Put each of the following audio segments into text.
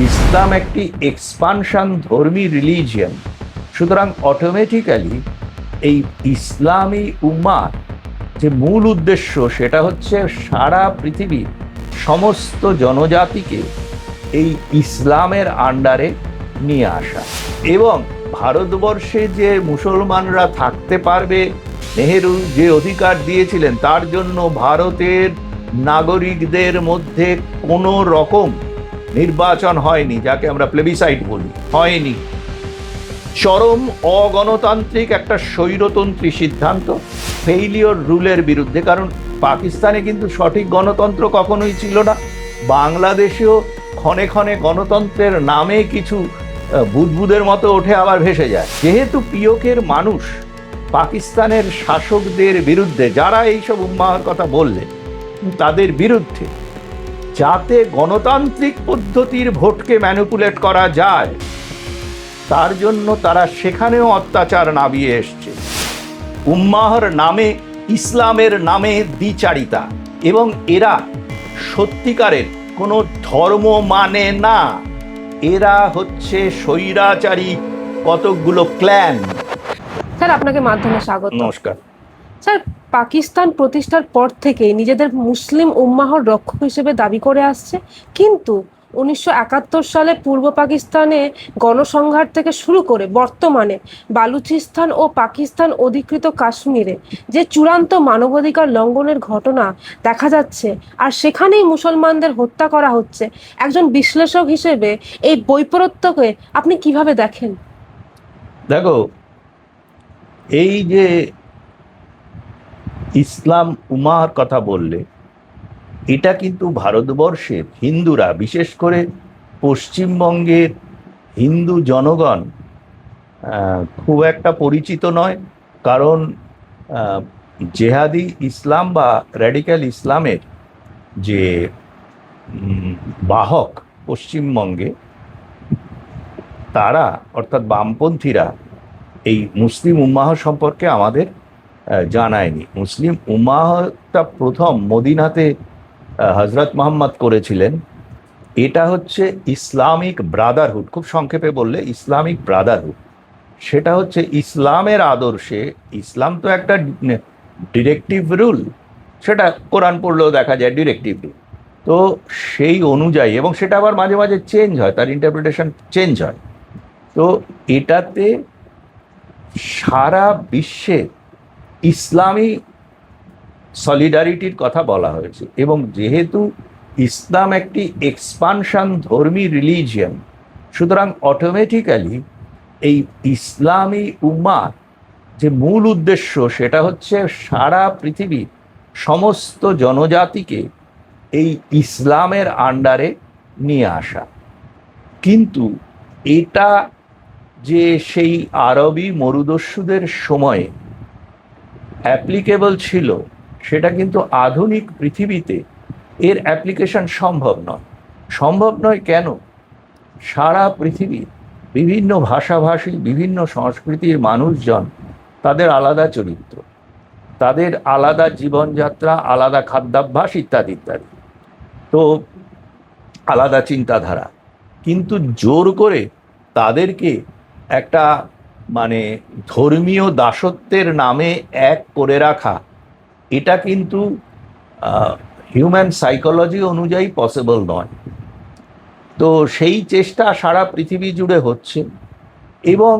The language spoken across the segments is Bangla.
ইসলাম একটি এক্সপানশন ধর্মী রিলিজিয়ন, সুতরাং অটোমেটিক্যালি এই ইসলামী উম্মার যে মূল উদ্দেশ্য সেটা হচ্ছে সারা পৃথিবীর সমস্ত জনজাতিকে এই ইসলামের আন্ডারে নিয়ে আসা। এবং ভারতবর্ষে যে মুসলমানরা থাকতে পারবে, নেহেরু যে অধিকার দিয়েছিলেন, তার জন্য ভারতের নাগরিকদের মধ্যে কোনো রকম নির্বাচন হয়নি, যাকে আমরা প্লেবিসাইট বলি, হয়নি। চরম অগণতান্ত্রিক একটা স্বৈরতন্ত্রী সিদ্ধান্ত, ফেইলিওর রুলের বিরুদ্ধে। কারণ পাকিস্তানে কিন্তু সঠিক গণতন্ত্র কখনোই ছিল না। বাংলাদেশেও ক্ষণে ক্ষণে গণতন্ত্রের নামে কিছু বুদবুদের মতো ওঠে, আবার ভেসে যায়। যেহেতু পিওকের মানুষ পাকিস্তানের শাসকদের বিরুদ্ধে, যারা এইসব উম্মাহর কথা বললেন তাদের বিরুদ্ধে, যাতে গণতান্ত্রিক পদ্ধতির ভোটকে ম্যানিপুলেট করা যায়, তার জন্য তারা সেখানেও অত্যাচার নামিয়ে এসছে। উম্মাহর নামে, ইসলামের নামে দ্বিচারিতা। এবং এরা সত্যিকারের কোনো ধর্ম মানে না, এরা হচ্ছে স্বৈরাচারী কতকগুলো ক্ল্যান। স্যার, আপনাকে মাধ্যমে স্বাগত। নমস্কার। স্যার, পাকিস্তান প্রতিষ্ঠার পর থেকে নিজেদের মুসলিম উম্মাহর রক্ষক হিসেবে দাবি করে আসছে, কিন্তু 1971 সালে পূর্ব পাকিস্তানে গণসংঘাত থেকে শুরু করে বর্তমানে বালুচিস্তান ও পাকিস্তান অধিকৃত কাশ্মীরে যে চূড়ান্ত মানবাধিকার লঙ্ঘনের ঘটনা দেখা যাচ্ছে, আর সেখানেই মুসলমানদের হত্যা করা হচ্ছে, একজন বিশ্লেষক হিসেবে এই বৈপরত্যকে আপনি কিভাবে দেখেন? দেখো, এই যে ইসলাম উম্মাহর কথা বললে, এটা কিন্তু ভারতবর্ষের হিন্দুরা, বিশেষ করে পশ্চিমবঙ্গের হিন্দু জনগণ খুব একটা পরিচিত নয়। কারণ জেহাদি ইসলাম বা র্যাডিক্যাল ইসলামের যে বাহক পশ্চিমবঙ্গে, তারা অর্থাৎ বামপন্থীরা এই মুসলিম উম্মাহ সম্পর্কে আমাদের জানায়নি। মুসলিম উম্মাহটা প্রথম মদিনাতে হজরত মোহাম্মদ করেছিলেন। এটা হচ্ছে ইসলামিক ব্রাদারহুড, খুব সংক্ষেপে বললে ইসলামিক ব্রাদারহুড। সেটা হচ্ছে ইসলামের আদর্শে, ইসলাম তো একটা ডিরেক্টিভ রুল, সেটা কোরআন পড়লেও দেখা যায় ডিরেক্টিভ রুল। তো সেই অনুযায়ী, এবং সেটা আবার মাঝে মাঝে চেঞ্জ হয়, তার ইন্টারপ্রিটেশন চেঞ্জ হয়। তো এটাতে সারা বিশ্বে ইসলামী সলিডারিটির কথা বলা হয়েছে। এবং যেহেতু ইসলাম একটি এক্সপানশন ধর্মী রিলিজিয়ন, সুতরাং অটোমেটিক্যালি এই ইসলামী উম্মার যে মূল উদ্দেশ্য সেটা হচ্ছে সারা পৃথিবীর সমস্ত জনজাতিকে এই ইসলামের আন্ডারে নিয়ে আসা। কিন্তু এটা যে সেই আরবি মরুদস্যুদের সময়ে অ্যাপ্লিকেবল ছিল, সেটা কিন্তু আধুনিক পৃথিবীতে এর অ্যাপ্লিকেশন সম্ভব নয়। সম্ভব নয় কেন? সারা পৃথিবীর বিভিন্ন ভাষাভাষী, বিভিন্ন সংস্কৃতির মানুষজন, তাদের আলাদা চরিত্র, তাদের আলাদা জীবনযাত্রা, আলাদা খাদ্যাভ্যাস ইত্যাদি ইত্যাদি, তো আলাদা চিন্তাধারা। কিন্তু জোর করে তাদেরকে একটা মানে ধর্মীয় দাসত্বের নামে এক করে রাখা, এটা কিন্তু হিউম্যান সাইকোলজি অনুযায়ী পসিবল নয়। তো সেই চেষ্টা সারা পৃথিবী জুড়ে হচ্ছে। এবং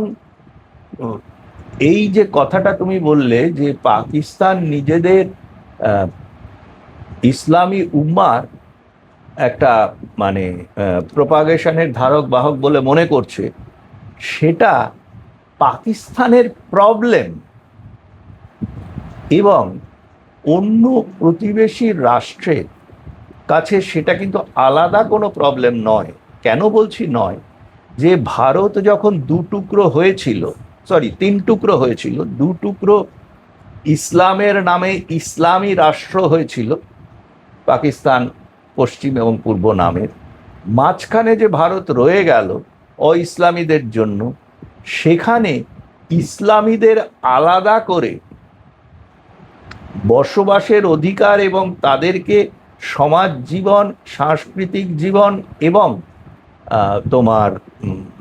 এই যে কথাটা তুমি বললে যে পাকিস্তান নিজেদের ইসলামী উম্মার একটা মানে প্রপাগেশনের ধারক বাহক বলে মনে করছে, সেটা পাকিস্তানের প্রবলেম। এবং অন্য প্রতিবেশী রাষ্ট্রের কাছে সেটা কিন্তু আলাদা কোনো প্রবলেম নয়। কেন বলছি নয়? যে ভারত যখন তিন টুকরো হয়েছিল, দু টুকরো ইসলামের নামে ইসলামী রাষ্ট্র হয়েছিল, পাকিস্তান পশ্চিম এবং পূর্ব নামের। মাঝখানে যে ভারত রয়ে গেল অ-ইসলামীদের জন্য, সেখানে ইসলামীদের আলাদা করে বসবাসের অধিকার এবং তাদেরকে সমাজ জীবন, সাংস্কৃতিক জীবন এবং তোমার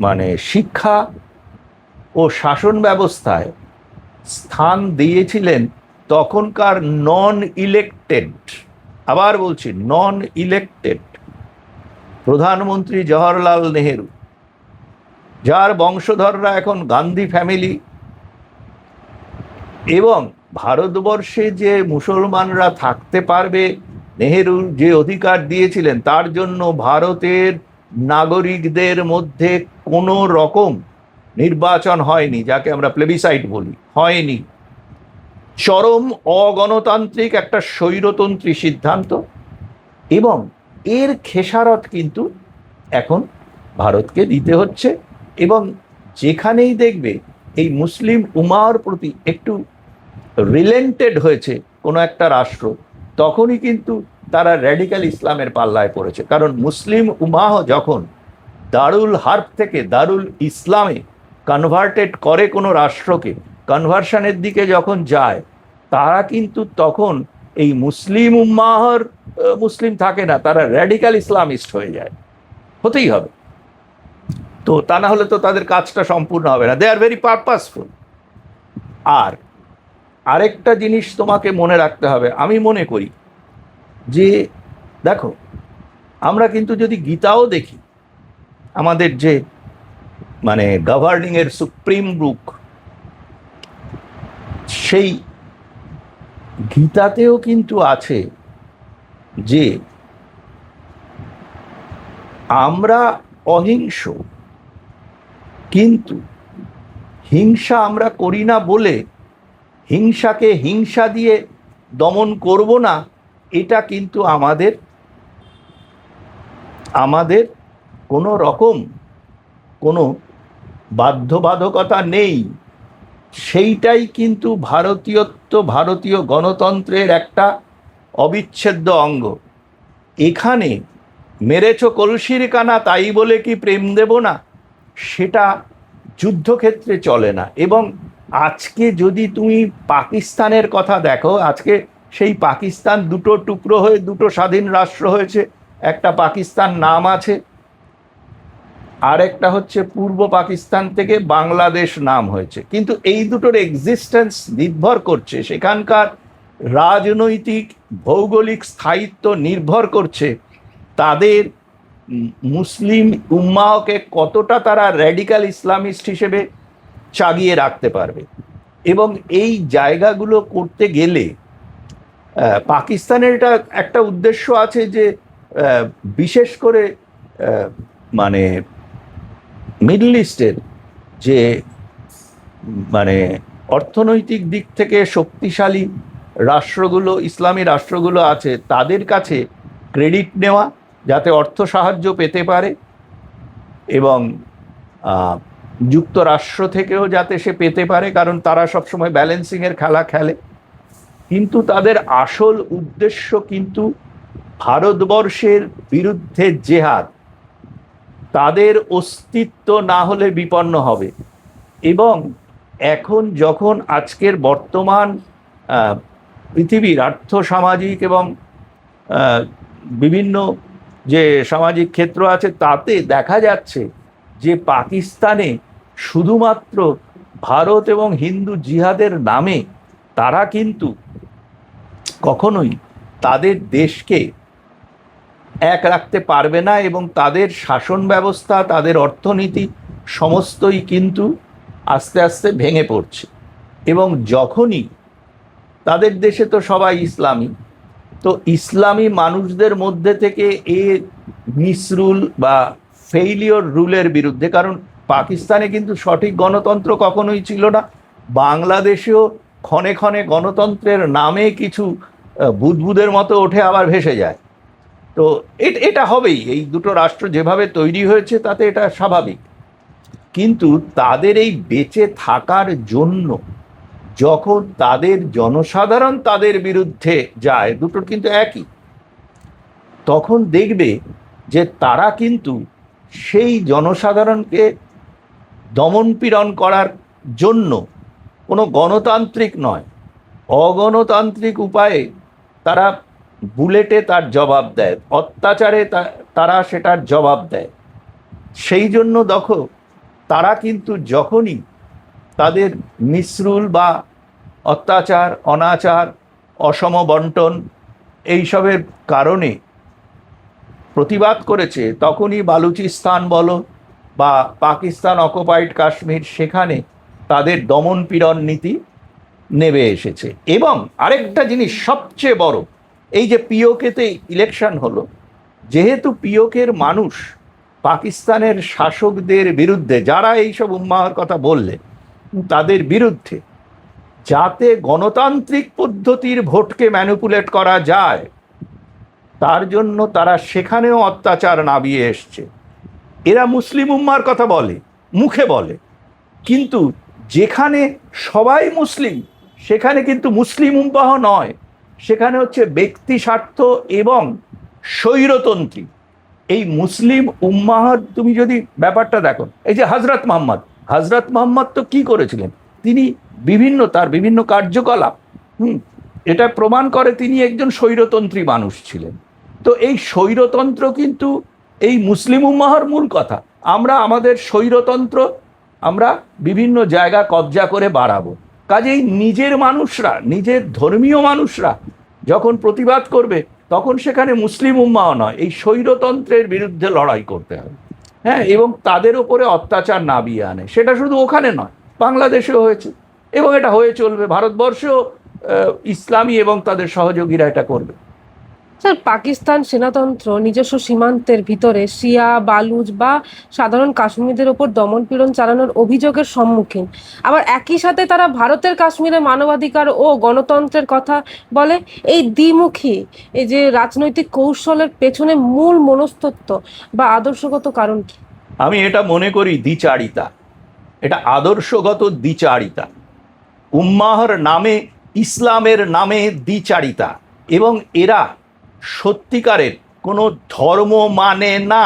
মানে শিক্ষা ও শাসন ব্যবস্থায় স্থান দিয়েছিলেন তখনকার নন ইলেক্টেড, আবার বলছি নন ইলেক্টেড প্রধানমন্ত্রী জওহরলাল নেহেরু, যার বংশধররা এখন গান্ধী ফ্যামিলি, এবং ভারতবর্ষে যে মুসলমানরা থাকতে পারবে নেহেরু যে অধিকার দিয়েছিলেন, তার জন্য ভারতের নাগরিকদের মধ্যে কোনো রকম নির্বাচন হয়নি, যাকে আমরা প্লেবিসাইট বলি, হয়নি। চরম অগণতান্ত্রিক একটা স্বৈরতন্ত্রী সিদ্ধান্ত, এবং এর খেসারত কিন্তু এখন ভারতকে দিতে হচ্ছে। এবং যেখানেই দেখবে এই মুসলিম উম্মাহর প্রতি একটু রিলেন্টেড হয়েছে কোনো একটা রাষ্ট্র, তখনই কিন্তু তারা র্যাডিক্যাল ইসলামের পাল্লায় পড়েছে। কারণ মুসলিম উম্মাহ যখন দারুল হার্ব থেকে দারুল ইসলামে কনভার্টেড করে কোনো রাষ্ট্রকে, কনভার্সনের দিকে যখন যায়, তারা কিন্তু তখন এই মুসলিম উম্মাহর মুসলিম থাকে না, তারা র্যাডিক্যাল ইসলামিস্ট হয়ে যায়, হতেই হবে। তো তা না হলে তো তাদের কাজটা সম্পূর্ণ হবে না। দে আর ভেরি পারপাসফুল। আর আরেকটা জিনিস তোমাকে মনে রাখতে হবে, আমি মনে করি যে দেখো, আমরা কিন্তু যদি গীতাও দেখি, আমাদের যে মানে গভর্নিং এর সুপ্রিম বুক, সেই গীতাতেও কিন্তু আছে যে আমরা অহিংস, কিন্তু হিংসা আমরা করি না বলে হিংসাকে হিংসা দিয়ে দমন করব না, এটা কিন্তু আমাদের কোনো রকম কোনো বাধ্যবাধকতা নেই। সেইটাই কিন্তু ভারতীয় গণতন্ত্রের একটা অবিচ্ছেদ্য অঙ্গ। এখানে মেরেছ কলসির কানা তাই বলে কি প্রেম দেব না, সেটা যুদ্ধক্ষেত্রে চলে না। এবং আজকে যদি তুমি পাকিস্তানের কথা দেখো, আজকে সেই পাকিস্তান দুটো টুকরো হয়ে দুটো স্বাধীন রাষ্ট্র হয়েছে। একটা পাকিস্তান নাম আছে, আর একটা হচ্ছে পূর্ব পাকিস্তান থেকে বাংলাদেশ নাম হয়েছে। কিন্তু এই দুটোর এক্সিস্টেন্স নির্ভর করছে, সেখানকার রাজনৈতিক ভৌগোলিক স্থায়িত্ব নির্ভর করছে তাদের মুসলিম উম্মাহকে কতটা তারা র্যাডিক্যাল ইসলামিস্ট হিসেবে চাগিয়ে রাখতে পারবে। এবং এই জায়গাগুলো করতে গেলে পাকিস্তানের এটা একটা উদ্দেশ্য আছে যে বিশেষ করে মানে মিডল ইস্টের যে মানে অর্থনৈতিক দিক থেকে শক্তিশালী রাষ্ট্রগুলো, ইসলামী রাষ্ট্রগুলো আছে, তাদের কাছে ক্রেডিট নেওয়া, যাতে অর্থ সাহায্য পেতে পারে, এবং যুক্তরাষ্ট্র থেকেও যাতে সে পেতে পারে, কারণ তারা সবসময় ব্যালেন্সিংয়ের খেলা খেলে। কিন্তু তাদের আসল উদ্দেশ্য কিন্তু ভারতবর্ষের বিরুদ্ধে জেহাদ, তাদের অস্তিত্ব না হলে বিপন্ন হবে। এবং এখন যখন আজকের বর্তমান পৃথিবীর আর্থসামাজিক এবং বিভিন্ন যে সামাজিক ক্ষেত্র আছে, তাতে দেখা যাচ্ছে যে পাকিস্তানে শুধুমাত্র ভারত এবং হিন্দু জিহাদের নামে তারা কিন্তু কখনোই তাদের দেশকে এক রাখতে পারবে না, এবং তাদের শাসন ব্যবস্থা, তাদের অর্থনীতি সমস্তই কিন্তু আস্তে আস্তে ভেঙে পড়ছে। এবং যখনই তাদের দেশে তো সবাই ইসলামী, তো ইসলামী মানুষদের মধ্যে থেকে এ মিসরুল বা ফেইলিওর রুলের বিরুদ্ধে, কারণ পাকিস্তানে কিন্তু সঠিক গণতন্ত্র কখনোই ছিল না, বাংলাদেশেও ক্ষণে ক্ষণে গণতন্ত্রের নামে কিছু বুদবুদের মতো ওঠে আবার ভেসে যায়। তো এটা হবেই, এই দুটো রাষ্ট্র যেভাবে তৈরি হয়েছে তাতে এটা স্বাভাবিক। কিন্তু তাদের এই বেঁচে থাকার জন্য যখন তাদের জনসাধারণ তাদের বিরুদ্ধে যায়, দুটোর কিন্তু একই, তখন দেখবে যে তারা কিন্তু সেই জনসাধারণকে দমনপীড়ন করার জন্য কোনো গণতান্ত্রিক নয়, অগণতান্ত্রিক উপায়ে তারা বুলেটে তার জবাব দেয়, অত্যাচারে তারা সেটার জবাব দেয়। সেই জন্য দেখো তারা কিন্তু যখনই তাদের মিসরুল বা অত্যাচার, অনাচার, অসম বন্টন এইসবের কারণে প্রতিবাদ করেছে, তখনই বালুচিস্তান বলো বা পাকিস্তান অকুপাইড কাশ্মীর, সেখানে তাদের দমন পীড়ন নীতি নেমে এসেছে। এবং আরেকটা জিনিস সবচেয়ে বড়, এই যে পিওকেতে ইলেকশন হলো, যেহেতু পিওকের মানুষ পাকিস্তানের শাসকদের বিরুদ্ধে, যারা এইসব উম্মাহর কথা বললে তাদের বিরুদ্ধে, যাতে গণতান্ত্রিক পদ্ধতির ভোটকে ম্যানিপুলেট করা যায় তার জন্য তারা সেখানেও অত্যাচার নামিয়ে এসছে। এরা মুসলিম উম্মার কথা বলে, মুখে বলে, কিন্তু যেখানে সবাই মুসলিম সেখানে কিন্তু মুসলিম উম্মাহ নয়, সেখানে হচ্ছে ব্যক্তি স্বার্থ এবং স্বৈরতন্ত্রী। এই মুসলিম উম্মাহর তুমি যদি ব্যাপারটা দেখো, এই যে হজরত মোহাম্মদ তো কি করেছিলেন, তিনি তার বিভিন্ন কার্যকলাপ এটা প্রমাণ করে তিনি একজন স্বৈরতন্ত্রী মানুষ ছিলেন। তো এই স্বৈরতন্ত্র কিন্তু এই মুসলিম উম্মাহর মূল কথা। আমরা আমাদের স্বৈরতন্ত্র আমরা বিভিন্ন জায়গা কবজা করে বাড়াবো। কাজেই নিজের মানুষরা, নিজের ধর্মীয় মানুষরা যখন প্রতিবাদ করবে তখন সেখানে মুসলিম উম্মাহ নয়, এই স্বৈরতন্ত্রের বিরুদ্ধে লড়াই করতে হবে। হ্যাঁ, এবং তাদের উপরে অত্যাচার নামিয়ে আনে। সেটা শুধু ওখানে নয়, বাংলাদেশেও হয়েছে এবং এটা হয়ে চলবে। ভারতবর্ষেও ইসলামী এবং তাদের সহযোগীরা এটা করবে। স্যার, পাকিস্তান সেনাতন্ত্র নিজস্ব সীমান্তের ভিতরে শিয়া, বালুচ বা সাধারণ কাশ্মীরদের ওপর দমনপীড়ন চালানোর অভিযোগের সম্মুখীন। আবার একই সাথে তারা ভারতের কাশ্মীরে মানবাধিকার ও গণতন্ত্রের কথা বলে। এই দ্বিমুখী এই যে রাজনৈতিক কৌশলের পেছনে মূল মনস্তত্ত্ব বা আদর্শগত কারণ কি? আমি এটা মনে করি দ্বিচারিতা, এটা আদর্শগত দ্বিচারিতা। উম্মাহর নামে, ইসলামের নামে দ্বিচারিতা। এবং এরা সত্যিকারের কোনো ধর্ম মানে না,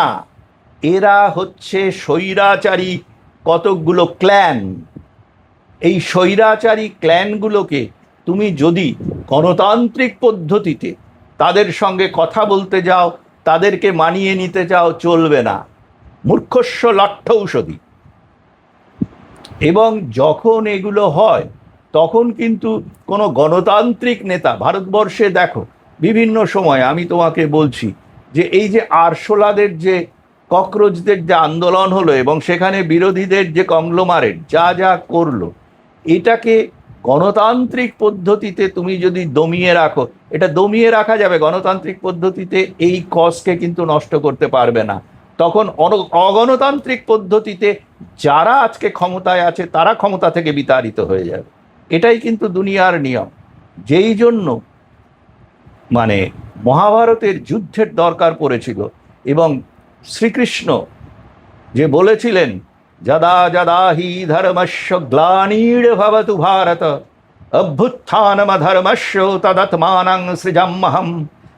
এরা হচ্ছে স্বৈরাচারী কতকগুলো ক্ল্যান। এই স্বৈরাচারী ক্ল্যানগুলোকে তুমি যদি গণতান্ত্রিক পদ্ধতিতে তাদের সঙ্গে কথা বলতে যাও, তাদেরকে মানিয়ে নিতে চাও, চলবে না। মূর্খস্য লট্ঠ ঔষধি। এবং যখন এগুলো হয় তখন কিন্তু কোনো গণতান্ত্রিক নেতা, ভারতবর্ষে দেখো বিভিন্ন সময়, আমি তোমাকে বলছি যে এই যে আরশোলাদের যে ককরোচদের যে আন্দোলন হলো এবং সেখানে বিরোধীদের যে কংগ্লোমারেট যা যা করলো, এটাকে গণতান্ত্রিক পদ্ধতিতে তুমি যদি দমিয়ে রাখো, এটা দমিয়ে রাখা যাবে গণতান্ত্রিক পদ্ধতিতে, এই কজকে কিন্তু নষ্ট করতে পারবে না। তখন অগণতান্ত্রিক পদ্ধতিতে যারা আজকে ক্ষমতায় আছে তারা ক্ষমতা থেকে বিতাড়িত হয়ে যাবে। এটাই কিন্তু দুনিয়ার নিয়ম। যেই জন্য মানে মহাভারতের যুদ্ধের দরকার পড়েছিল। এবং শ্রীকৃষ্ণ যে বলেছিলেন, যদা যদা হি ধর্মস্য গ্লানির্ভবতু ভারত অভ্যুত্থানমধর্মস্য তদাত্মানং সৃজাম্যহম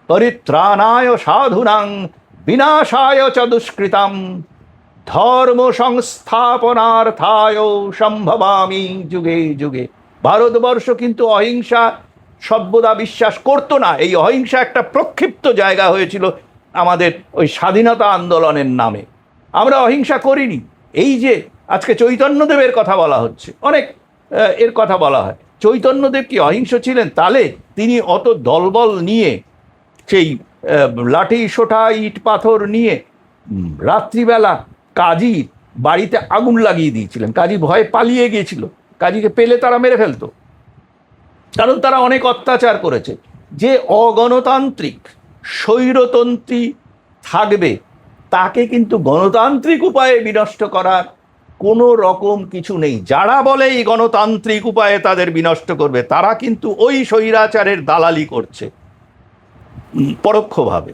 পরিত্রাণায় সাধুনাং বিনাশায় চ দুষ্কৃতাম ধর্ম সংস্থাপনার্থায় সম্ভবামি যুগে যুগে। ভারতবর্ষ কিন্তু অহিংসা সর্বদা বিশ্বাস করতো না। এই অহিংসা একটা প্রক্ষিপ্ত জায়গা হয়েছিল আমাদের ওই স্বাধীনতা আন্দোলনের নামে। আমরা অহিংসা করিনি। এই যে আজকে চৈতন্যদেবের কথা বলা হচ্ছে, অনেক এর কথা বলা হয়, চৈতন্যদেব কি অহিংস ছিলেন? তাহলে তিনি অত দলবল নিয়ে, সেই লাঠি সোঁটা ইট পাথর নিয়ে রাত্রিবেলা কাজীর বাড়িতে আগুন লাগিয়ে দিয়েছিলেন। কাজী ভয়ে পালিয়ে গিয়েছিল, কাজীকে পেলে তারা মেরে ফেলতো, কারণ তারা অনেক অত্যাচার করেছে। যে অগণতান্ত্রিক স্বৈরতন্ত্রী থাকবে তাকে কিন্তু গণতান্ত্রিক উপায়ে বিনষ্ট করার কোনো রকম কিছু নেই। যারা বলে এই গণতান্ত্রিক উপায়ে তাদের বিনষ্ট করবে, তারা কিন্তু ওই স্বৈরাচারের দালালি করছে পরোক্ষভাবে।